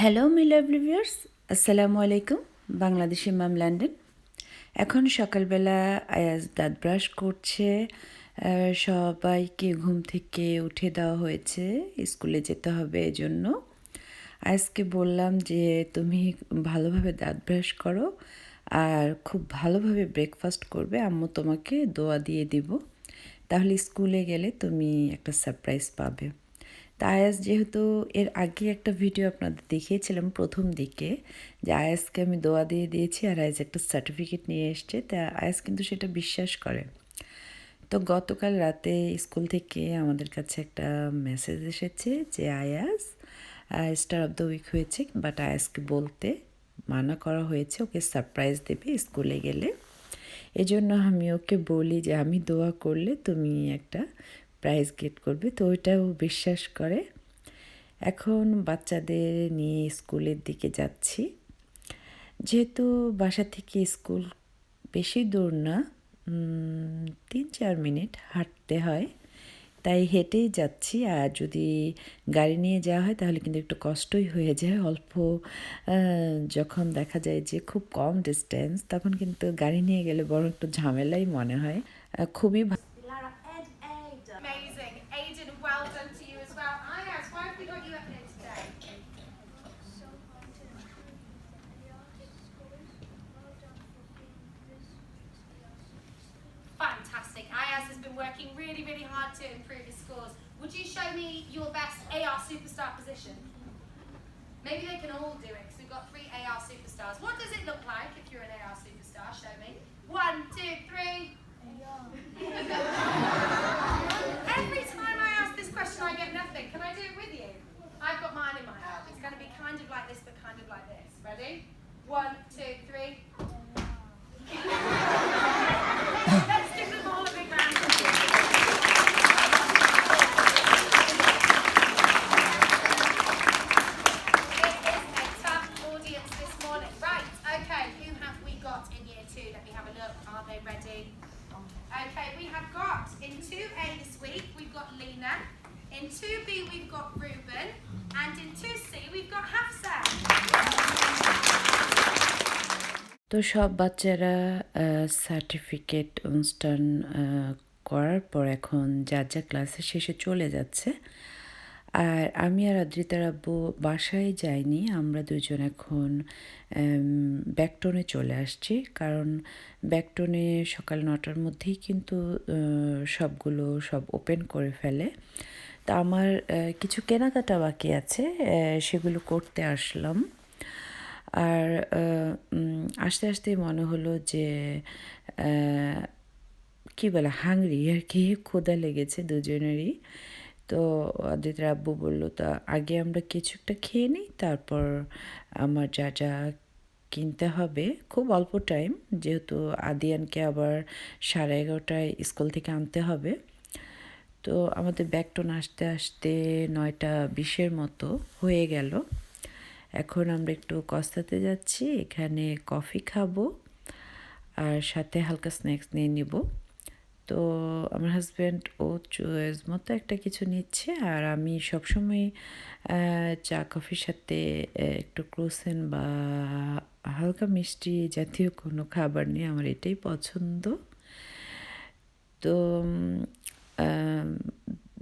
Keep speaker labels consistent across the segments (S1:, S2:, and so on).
S1: Hello me lovely viewers, আসসালামু আলাইকুম। বাংলাদেশি মাম London. এখন সকালবেলা আয়াজ দাঁত ব্রাশ করছে। সবাইকে ঘুম থেকে উঠে দেওয়া হয়েছে, স্কুলে যেতে হবে এজন্য। আয়াজকে বললাম যে তুমি ভালোভাবে দাঁত ব্রাশ করো আর খুব ভালোভাবে ব্রেকফাস্ট করবে, আম্মু তোমাকে দোয়া দিয়ে দিব, তাহলে স্কুলে গেলে তুমি একটা সারপ্রাইজ পাবে। তা আয়াস যেহেতু এর আগে একটা ভিডিও আপনাদের দেখিয়েছিলাম প্রথম দিকে, যে আয়াসকে আমি দোয়া দিয়ে দিয়েছি আর আয়াস একটা সার্টিফিকেট নিয়ে এসছে, তা আয়াস কিন্তু সেটা বিশ্বাস করে। তো গতকাল রাতে স্কুল থেকে আমাদের কাছে একটা মেসেজ এসেছে যে আয়াস স্টার অফ দ্য উইক হয়েছে, বাট আয়াসকে বলতে মানা করা হয়েছে, ওকে সারপ্রাইজ দেবে স্কুলে গেলে। এজন্য আমি ওকে বলি যে আমি দোয়া করলে তুমি একটা প্রাইজ গেট করবে, তো ওইটাও বিশ্বাস করে। এখন বাচ্চাদের নিয়ে স্কুলের দিকে যাচ্ছি। যেহেতু বাসা থেকে স্কুল বেশি দূর না, 3-4 মিনিট হাঁটতে হয়, তাই হেঁটেই যাচ্ছি। আর যদি গাড়ি নিয়ে যাওয়া হয় তাহলে কিন্তু একটু কষ্টই হয়ে যায়। অল্প যখন দেখা যায় যে খুব কম ডিস্টেন্স, তখন কিন্তু গাড়ি নিয়ে গেলে বড় একটু ঝামেলাই মনে হয়। খুবই
S2: Lara, Amazing. Aiden, well done to you as well. Ayaz, why have we got you up here today?
S3: So haunted and the artist scores. Well done for being this week's ERC.
S2: Fantastic. Ayaz has been working really, really hard to improve his scores. Would you show me your best AR superstar position? Maybe they can all do it because we've got 3 AR superstars. What does it look like if you're an AR superstar? Show me. 1, 2, 3. Every time I ask this question, I get nothing. Can I do it with you? I've got mine in my hand. It's going to be kind of like this, but kind of like this. Ready? 1, 2, 3. Let's give them all a big round of applause. It is a tough audience this morning. Right, okay, who have we got in year 2? Let me have a look. Are they ready? Okay, we have got in 2A this week, we've got Lena. In 2B, we've got Ruben. And in 2C, we've got Hafsa.
S1: তো সব বাচ্চারা certificate অনুষ্ঠান করার পর এখন যার যা ক্লাসের শেষে চলে যাচ্ছে। আর আমি আর আদ্রিতার আব্বু বাসায় যাইনি, আমরা দুজন এখন ব্যাকটনে চলে আসছি, কারণ ব্যাকটনে সকাল 9টার মধ্যেই কিন্তু সব ওপেন করে ফেলে। তা আমার কিছু কেনাকাটা বাকি আছে, সেগুলো করতে আসলাম। আর আস্তে আস্তে মনে হলো যে কী বলে হাংরি আর কি, ক্ষুধা লেগেছে দুজনেরই। তো আদিত্যর আব্বু বললো তা আগে আমরা কিছু একটা খেয়ে নিই, তারপর আমার যা যা কিনতে হবে, খুব অল্প টাইম, যেহেতু আদিয়ানকে আবার 11:30টায় স্কুল থেকে আনতে হবে। তো আমাদের ব্যাকটন আসতে আসতে 9:20-এর মতো হয়ে গেল। এখন আমরা একটু কস্তাতে যাচ্ছি, এখানে কফি খাবো আর সাথে হালকা স্ন্যাক্স নিয়ে নিব। তো আমার হাজব্যান্ড ও চয়েস মতো একটা কিছু নিচ্ছে, আর আমি সবসময় চা কফির সাথে একটু ক্রোসেন বা হালকা মিষ্টি জাতীয় কোনো খাবার নিয়ে আমার এটাই পছন্দ। তো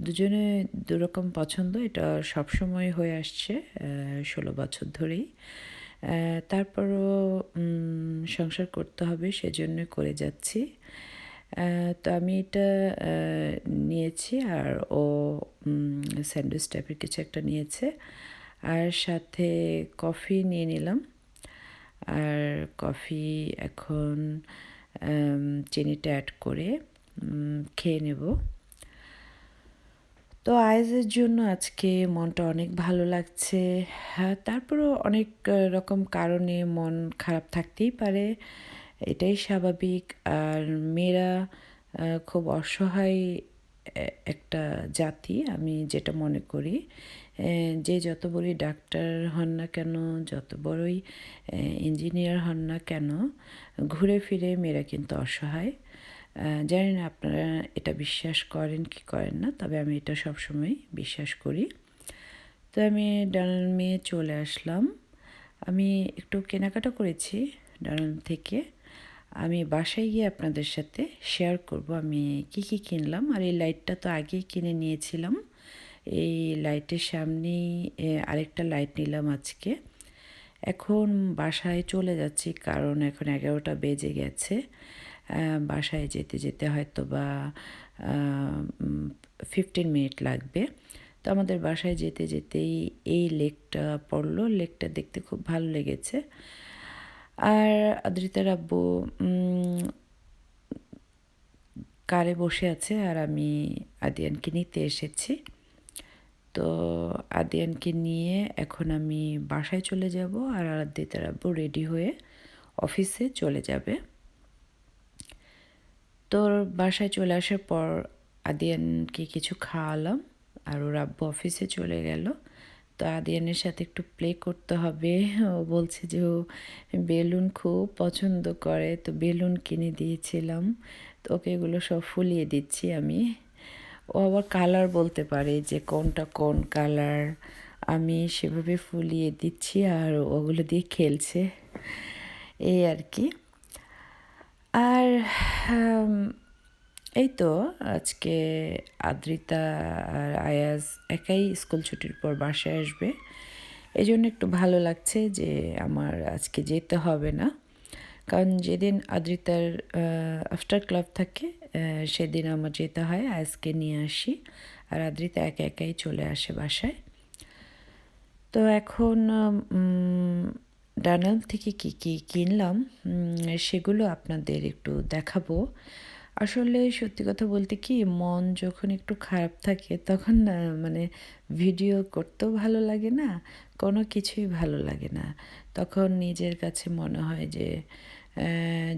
S1: দুজনে দুরকম পছন্দ, এটা সবসময় হয়ে আসছে 16 বছর ধরেই। তারপরও সংসার করতে হবে, সেজন্য করে যাচ্ছি। তো আমি এটা নিয়েছি, আর ও স্যান্ডউইচ টাইপের কিছু একটা নিয়েছে, আর সাথে কফি নিয়ে নিলাম। আর কফি এখন চিনিটা অ্যাড করে খেয়ে নেব। তো আয়েজের জন্য আজকে মনটা অনেক ভালো লাগছে। হ্যাঁ, তারপরও অনেক রকম কারণে মন খারাপ থাকতেই পারে, এটাই স্বাভাবিক। আর মেয়েরা খুব অসহায় একটা জাতি, আমি যেটা মনে করি। যে যত বড়ই ডাক্তার হন না কেন, যত বড়ই ইঞ্জিনিয়ার হন না কেন, ঘুরে ফিরে মেয়েরা কিন্তু অসহায়। জানি না আপনারা এটা বিশ্বাস করেন কি করেন না, তবে আমি এটা সবসময় বিশ্বাস করি। তো আমি ডানালমে চলে আসলাম। আমি একটু কেনাকাটা করেছি ডানালম থেকে। আমি বাসায় গিয়ে আপনাদের সাথে শেয়ার করব আমি কি কি কিনলাম। আর এই লাইটটা তো আগেই কিনে নিয়েছিলাম। এই লাইটের সামনেই আরেকটা লাইট নিলাম আজকে। এখন বাসায় চলে যাচ্ছি কারণ এখন 11টা বেজে গেছে। বাসায় যেতে যেতে হয়তো বা 15 মিনিট লাগবে। তো আমাদের বাসায় যেতে যেতেই এই লেকটা পড়লো। লেকটা দেখতে খুব ভালো লেগেছে। আর আদ্রিতার আব্বু কারে বসে আছে আর আমি আদিয়ানকে নিতে এসেছি। তো আদিয়ানকে নিয়ে এখন আমি বাসায় চলে যাব আর আদ্রিতার আব্বু রেডি হয়ে অফিসে চলে যাবে। তোর বাসায় চলে আসার পর আদিয়ানকে কিছু খাওয়ালাম আর ওর আব্বু অফিসে চলে গেল। তো আদিয়ানের সাথে একটু প্লে করতে হবে। ও বলছে যে ও বেলুন খুব পছন্দ করে, তো বেলুন কিনে দিয়েছিলাম। তো ওকে এগুলো সব ফুলিয়ে দিচ্ছি আমি। ও আবার কালার বলতে পারে যে কোনটা কোন কালার। আমি সেভাবে ফুলিয়ে দিচ্ছি আর ওগুলো দিয়ে খেলছে, এই আর কি। আর এই তো আজকে আদ্রিতা আর আয়াজ একাই স্কুল ছুটির পর বাসায় আসবে। এই জন্য একটু ভালো লাগছে যে আমার আজকে যেতে হবে না। কারণ যেদিন আদ্রিতার আফটার ক্লাব থাকে সেদিন আমার যেতে হয়, আয়াজকে নিয়ে আসি। আর আদ্রিতা একা একাই চলে আসে বাসায়। তো এখন ডানাল থেকে কি কি কিনলাম সেগুলো আপনাদের একটু দেখাবো। আসলে সত্যি কথা বলতে কি, মন যখন একটু খারাপ থাকে তখন না মানে ভিডিও করতেও ভালো লাগে না, কোনো কিছুই ভালো লাগে না। তখন নিজের কাছে মনে হয় যে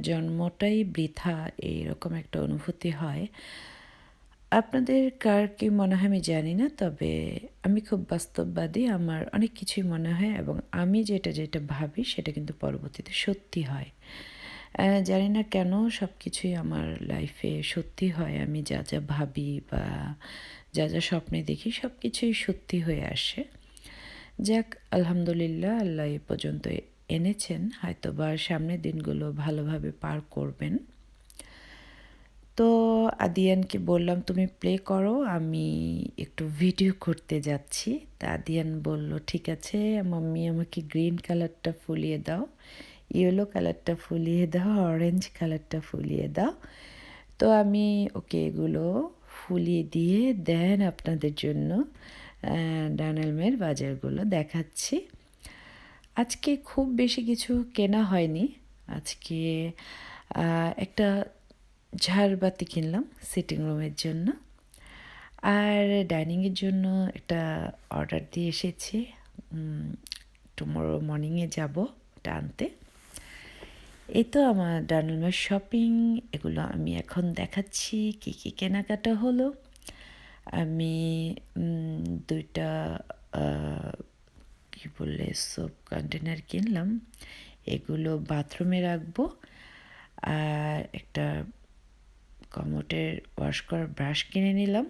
S1: জন্মটাই বৃথা, এইরকম একটা অনুভূতি হয়। আপনাদের কার কি মনে হয় আমি জানি না, তবে আমি খুব বাস্তববাদী। আমার অনেক কিছুই মনে হয় এবং আমি যেটা যেটা ভাবি সেটা কিন্তু পরবর্তীতে সত্যি হয়। জানি না কেন সব কিছুই আমার লাইফে সত্যি হয়। আমি যা যা ভাবি বা যা যা স্বপ্নে দেখি সব কিছুই সত্যি হয়ে আসে। যাক, আলহামদুলিল্লাহ, আল্লাহ এ পর্যন্ত এনেছেন, হয়তো বা সামনের দিনগুলো ভালোভাবে পার করবেন। তো আদিয়ানকে বললাম তুমি প্লে করো, আমি একটু ভিডিও করতে যাচ্ছি। তা আদিয়ান বলল ঠিক আছে মাম্মি, আমাকে গ্রিন কালারটা ফুলিয়ে দাও, ইয়েলো কালারটা ফুলিয়ে দাও, অরেঞ্জ কালারটা ফুলিয়ে দাও। তো আমি ওকে এগুলো ফুলিয়ে দিয়ে দেন আপনাদের জন্য ডানালমের বাজারগুলো দেখাচ্ছি। আজকে খুব বেশি কিছু কেনা হয়নি। আজকে একটা ঝাড়বাতি কিনলাম সিটিং রুমের জন্য। আর ডাইনিংয়ের জন্য একটা অর্ডার দিয়ে এসেছি। টুমরো মর্নিংয়ে যাব ওটা আনতে। এই তো আমার ডানালমের শপিং, এগুলো আমি এখন দেখাচ্ছি কী কী কেনাকাটা হলো। আমি দুইটা কী বললে সোপ কন্টেনার কিনলাম, এগুলো বাথরুমে রাখবো। আর একটা কমোটের ওয়াশ করার ব্রাশ কিনে নিলাম।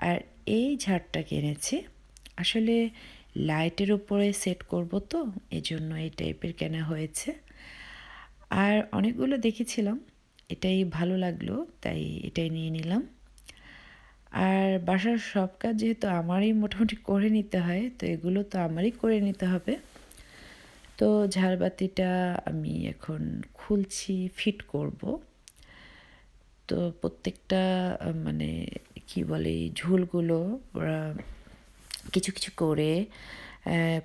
S1: আর এই ঝাড়টা কিনেছি আসলে লাইটের উপরে সেট করব, তো এজন্য এই টাইপের কেনা হয়েছে। আর অনেকগুলো দেখেছিলাম, এটাই ভালো লাগলো তাই এটাই নিয়ে নিলাম। আর বাসার সব কাজ যেহেতু আমারই মোটামুটি করে নিতে হয়, তো এগুলো তো আমারই করে নিতে হবে। তো ঝাড়বাতিটা আমি এখন খুলছি, ফিট করব। তো প্রত্যেকটা মানে কি বলে এই ঝুলগুলো ওরা কিছু কিছু করে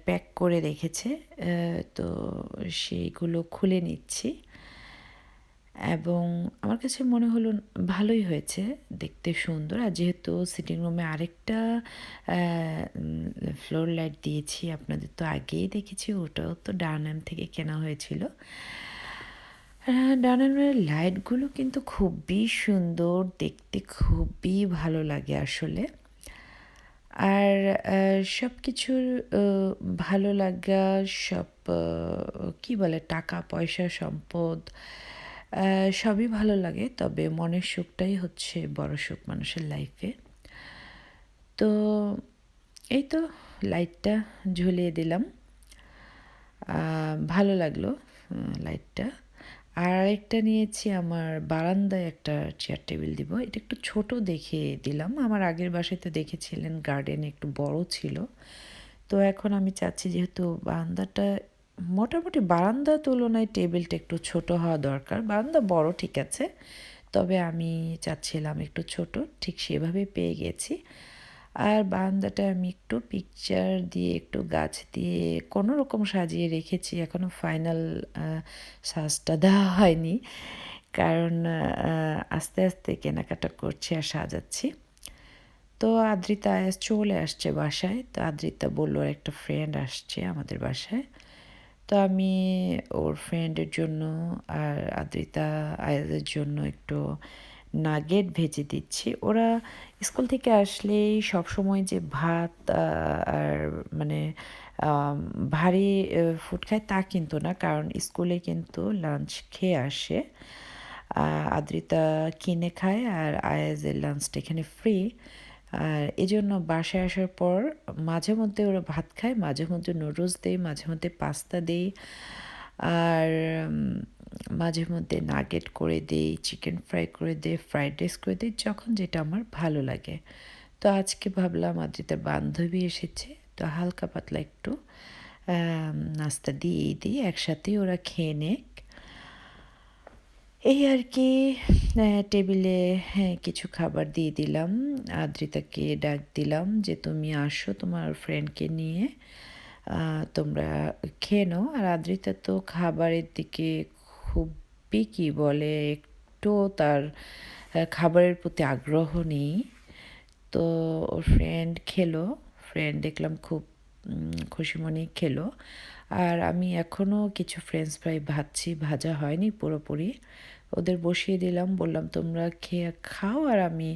S1: প্যাক করে রেখেছে। তো সেইগুলো খুলে নিচ্ছি এবং আমার কাছে মনে হলো ভালোই হয়েছে, দেখতে সুন্দর। আর যেহেতু সিটিং রুমে আরেকটা ফ্লোর লাইট দিয়েছি, আপনাদের তো আগেই দেখেছি, ওটাও তো ডানাম থেকে কেনা হয়েছিল। ডানামের লাইটগুলো কিন্তু খুবই সুন্দর দেখতে, খুবই ভালো লাগে আসলে। আর সব কিছুর ভালো লাগা, সব কী বলে টাকা পয়সা সম্পদ সবই ভালো লাগে, তবে মনের সুখটাই হচ্ছে বড় সুখ মানুষের লাইফে। তো এই তো লাইটটা ঝুলিয়ে দিলাম। ভালো লাগলো লাইটটা। আর আরেকটা নিয়েছি, আমার বারান্দায় একটা চেয়ার টেবিল দিব। এটা একটু ছোট দেখে দিলাম। আমার আগের বাসায় তো দেখেছিলেন গার্ডেন একটু বড় ছিল। তো এখন আমি চাচ্ছি যেহেতু বারান্দাটা মোটামুটি বারান্দার তুলনায় টেবিলটা একটু ছোট হওয়া দরকার। বারান্দা বড় ঠিক আছে, তবে আমি চাচ্ছিলাম একটু ছোট, ঠিক সেভাবে পেয়ে গেছি। আর বারান্দাটা আমি একটু পিকচার দিয়ে একটু গাছ দিয়ে কোনো রকম সাজিয়ে রেখেছি। এখনও ফাইনাল সাজটা দেওয়া হয়নি, কারণ আস্তে আস্তে কেনাকাটা করছি আর সাজাচ্ছি। তো আদ্রিতা আয়াস চলে আসছে বাসায়। তো আদ্রিতা বললো ওর একটা ফ্রেন্ড আসছে আমাদের বাসায়। তো আমি ওর ফ্রেন্ডের জন্য আর আদ্রিতা আয়াজের জন্য একটু নাগেট ভেজে দিচ্ছি। ওরা স্কুল থেকে আসলেই সবসময় যে ভাত আর মানে ভারী ফুড খায় তা কিন্তু না, কারণ স্কুলে কিন্তু লাঞ্চ খেয়ে আসে। আদ্রিতা কিনে খায় আর আয়াজের লাঞ্চটা এখানে ফ্রি। আর এজন্য বাসায় আসার পর মাঝে মধ্যে ওরা ভাত খায়, মাঝে মধ্যে নুডলস দেই, মাঝে মধ্যে পাস্তা দেই, আর মাঝে মধ্যে নাগেট করে দেই, চিকেন ফ্রাই করে দেই, ফ্রাইড রাইস করে দিই, যখন যেটা আমার ভালো লাগে। তো আজকে ভাবলাম আদ্রিতার বান্ধবী এসেছে, তো হালকা পাতলা একটু নাস্তা দিয়েই দিই, একসাথেই ওরা খেয়ে নেক। এই আর কি। টেবিলে কিছু খাবার দিয়ে দিলাম। আদ্রিতাকে ডাক দিলাম যে তুমি আসো তোমার ফ্রেন্ডকে নিয়ে, তোমরা খেয়ে নাও। আর আদ্রিতা তো খাবারের দিকে খুবই কী বলে, একটু তার খাবারের প্রতি আগ্রহ নেই। তো ওর ফ্রেন্ড খেলো, ফ্রেন্ড দেখলাম খুব খুশি মনেই খেলো। আর আমি এখনও কিছু ফ্রেঞ্চ ফ্রাই ভাজছি, ভাজা হয়নি পুরোপুরি। ওদের বসিয়ে দিলাম, বললাম তোমরা খেয়ে খাও আর আমি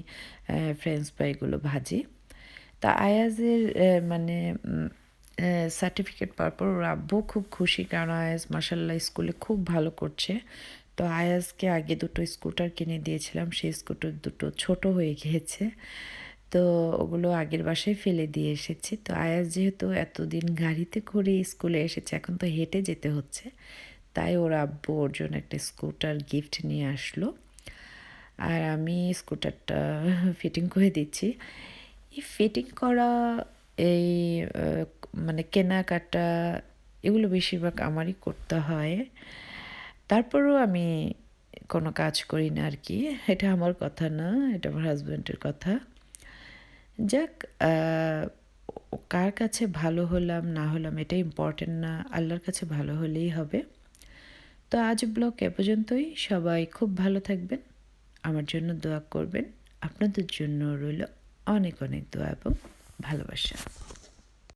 S1: ফ্রেঞ্চ ফ্রাইগুলো ভাজি। তা আয়াজের মানে সার্টিফিকেট পাওয়ার পর ওর আব্বু খুব খুশি, কারণ আয়াজ মাসাল্লাহ স্কুলে খুব ভালো করছে। তো আয়াজকে আগে দুটো স্কুটার কিনে দিয়েছিলাম, সেই স্কুটার দুটো ছোট হয়ে গিয়েছে। তো ওগুলো আগের বাসায় ফেলে দিয়ে এসেছি। তো আয়াজ যেহেতু এতদিন গাড়িতে করে স্কুলে এসেছে, এখন তো হেঁটে যেতে হচ্ছে, তাই ওর আব্বু ওর জন্য একটা স্কুটার গিফট নিয়ে আসলো। আর আমি স্কুটারটা ফিটিং করে দিচ্ছি। এই ফিটিং করা, এই মানে কেনাকাটা, এগুলো বেশিরভাগ আমারই করতে হয়। তারপরেও আমি কোনো কাজ করি না আর কি। এটা আমার কথা না, এটা আমার হাজব্যান্ডের কথা। যাক, কার কাছে ভালো হলাম না হলাম এটা ইম্পর্টেন্ট না, আল্লাহর কাছে ভালো হলেই হবে। তো আজ ব্লগ এ পর্যন্তই। সবাই খুব ভালো থাকবেন, আমার জন্য দোয়া করবেন। আপনাদের জন্য রইল অনেক অনেক দোয়া এবং ভালোবাসা।